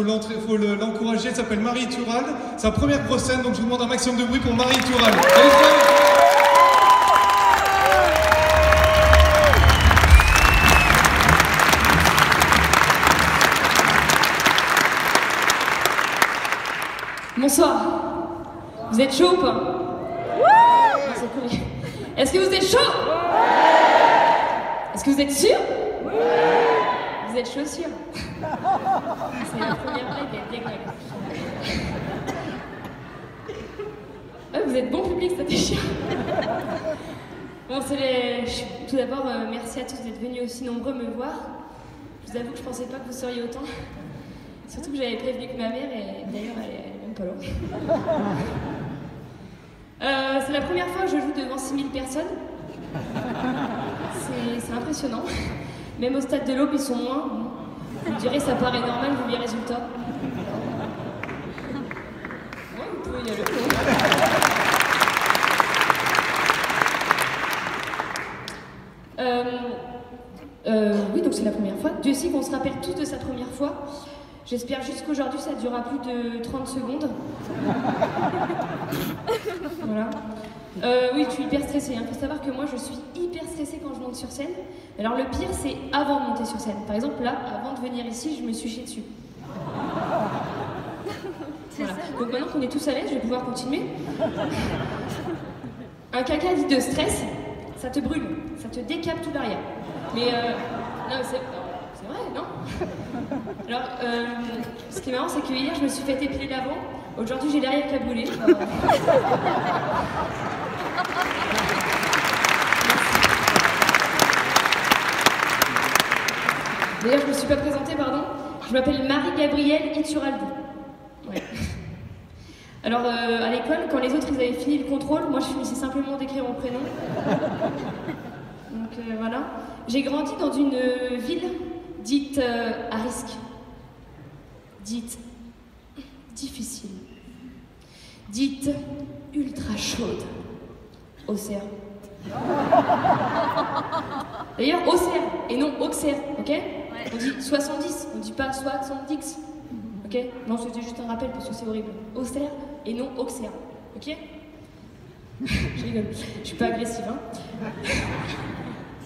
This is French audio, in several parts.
faut l'encourager. Elle s'appelle Marie Toural. Sa première grosse scène, donc je vous demande un maximum de bruit pour Marie Toural. Allez, bonsoir. Vous êtes chaud ou pas? Est-ce que vous êtes chaud? Est-ce que vous êtes sûr? Vous êtes chaud sûr? C'est la première blague, elle est dégueulasse. Ah, vous êtes bon public, ça déchire. Bon, tout d'abord, merci à tous d'être venus aussi nombreux me voir. Je vous avoue que je pensais pas que vous seriez autant. Surtout que j'avais prévenu que ma mère, et d'ailleurs elle est même pas loin. C'est la première fois que je joue devant 6000 personnes. C'est impressionnant. Même au stade de l'Aube, ils sont moins. Vous direz, ça paraît normal vu les résultats. Ouais, vous pouvez y aller. Oui, donc c'est la première fois. Dieu sait qu'on se rappelle tous de sa première fois. J'espère juste qu'aujourd'hui ça durera plus de 30 secondes. Voilà. Oui, je suis hyper stressée. Il faut savoir que moi je suis hyper stressée quand je monte sur scène. Alors le pire c'est avant de monter sur scène. Par exemple là, avant de venir ici, je me suis chiée dessus. Voilà. Donc maintenant qu'on est tous à l'aise, je vais pouvoir continuer. Un caca dit de stress, ça te brûle, ça te décape tout l'arrière. Mais non, c'est vrai, non? Alors, ce qui est marrant, c'est que hier, je me suis fait épiler l'avant. Aujourd'hui, j'ai l'arrière qui a brûlé. D'ailleurs, je me suis pas présentée, pardon. Je m'appelle Marie-Gabrielle Ituraldi. Ouais. Alors, à l'école, quand les autres ils avaient fini le contrôle, moi je finissais simplement d'écrire mon prénom. Donc voilà. J'ai grandi dans une ville dite à risque, dite difficile, dite ultra chaude, Auxerre. D'ailleurs, Auxerre et non Auxerre, ok? On dit 70, on dit pas 70, ok? Non, c'était juste un rappel parce que c'est horrible. Auxerre et non Auxerre, ok? Je rigole, je suis pas agressive, hein?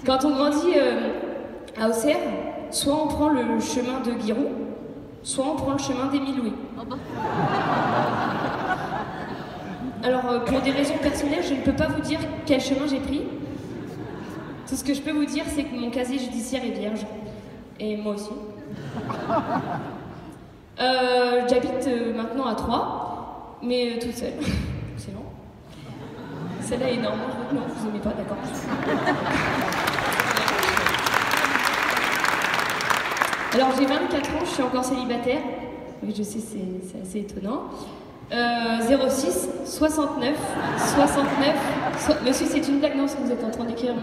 Quand on grandit à Auxerre, soit on prend le chemin de Guiroux, soit on prend le chemin d'Émile Louis. Alors, pour des raisons personnelles, je ne peux pas vous dire quel chemin j'ai pris. Tout ce que je peux vous dire, c'est que mon casier judiciaire est vierge. Et moi aussi. J'habite maintenant à Troyes, mais toute seule. Excellent. Celle-là est énorme. Non, vous aimez pas, d'accord. Alors, j'ai 24 ans, je suis encore célibataire. Oui, je sais, c'est assez étonnant. 06 69 69 Monsieur, c'est une blague, non, si vous êtes en train d'écrire.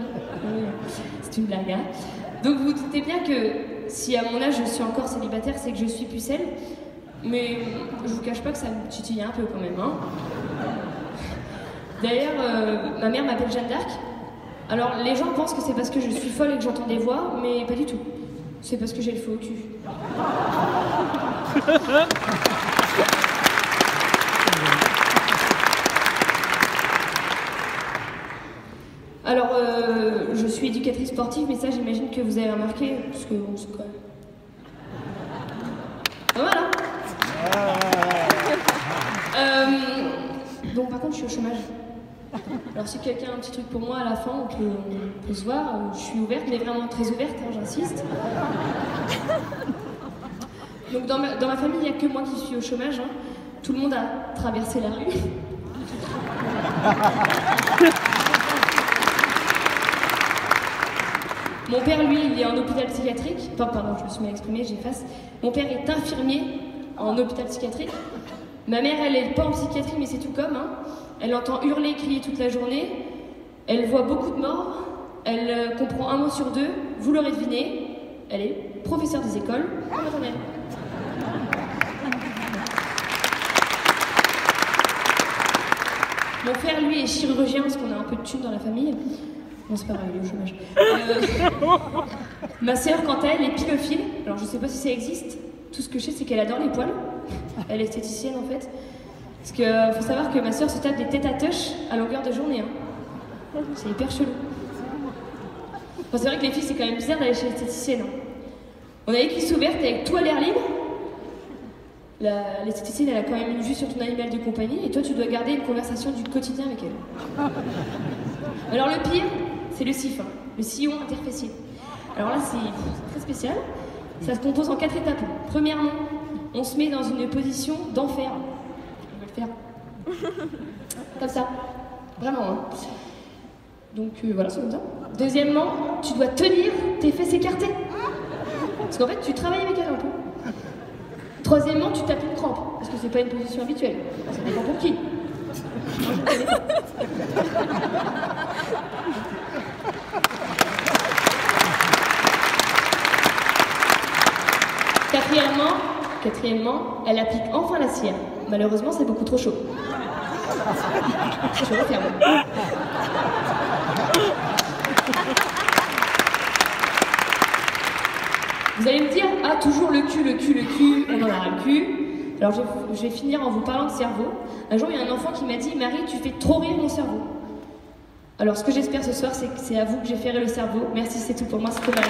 Oui, c'est une blague, hein. Donc vous vous doutez bien que si à mon âge je suis encore célibataire, c'est que je suis pucelle. Mais je vous cache pas que ça me titille un peu quand même, hein. D'ailleurs, ma mère m'appelle Jeanne d'Arc. Alors les gens pensent que c'est parce que je suis folle et que j'entends des voix, mais pas du tout. C'est parce que j'ai le feu au cul. Alors, je suis éducatrice sportive, mais ça, j'imagine que vous avez remarqué, parce que on sait quand même. Voilà. Donc, par contre, je suis au chômage. Alors, si quelqu'un a un petit truc pour moi à la fin, on peut se voir. Je suis ouverte, mais vraiment très ouverte, hein, j'insiste. Donc, dans ma famille, il n'y a que moi qui suis au chômage. Hein. Tout le monde a traversé la rue. Mon père, lui, il est en hôpital psychiatrique. Pardon, je me suis mal exprimée, j'efface. Mon père est infirmier en hôpital psychiatrique. Ma mère, elle est pas en psychiatrie, mais c'est tout comme. Hein. Elle entend hurler, crier toute la journée. Elle voit beaucoup de morts. Elle comprend un mot sur deux. Vous l'aurez deviné, elle est professeure des écoles en maternelle. Mon frère, lui, est chirurgien parce qu'on a un peu de thunes dans la famille. Non, c'est pas grave, il est au chômage. Ma sœur, quant à elle, est pilophile. Alors, je sais pas si ça existe. Tout ce que je sais, c'est qu'elle adore les poils. Elle est esthéticienne en fait. Parce que faut savoir que ma soeur se tape des têtes à touch à longueur de journée. Hein. C'est hyper chelou. Enfin, c'est vrai que les filles, c'est quand même bizarre d'aller chez l'esthéticienne. Hein. On a les cuisses ouvertes avec tout à l'air libre. L'esthéticienne, elle a quand même une vue sur ton animal de compagnie et toi, tu dois garder une conversation du quotidien avec elle. Alors le pire, c'est le SIF, hein, le sillon interfessier. Alors là, c'est très spécial. Ça se compose en 4 étapes. Premièrement, on se met dans une position d'enfer. On va le faire. Comme ça. Vraiment. Hein. Donc voilà, c'est comme ça. Deuxièmement, tu dois tenir tes fesses écartées. Parce qu'en fait, tu travailles avec elle un peu. Troisièmement, tu tapes une crampe. Parce que c'est pas une position habituelle. Ça dépend pour qui. Moi, je ne connais pas. Quatrièmement, elle applique enfin la cire. Malheureusement, c'est beaucoup trop chaud. Je referme. Vous allez me dire, ah, toujours le cul, on en a le cul. Alors je vais finir en vous parlant de cerveau. Un jour, il y a un enfant qui m'a dit, Marie, tu fais trop rire mon cerveau. Alors ce que j'espère ce soir, c'est que c'est à vous que j'ai fait rire le cerveau. Merci, c'est tout pour moi, c'était Marie.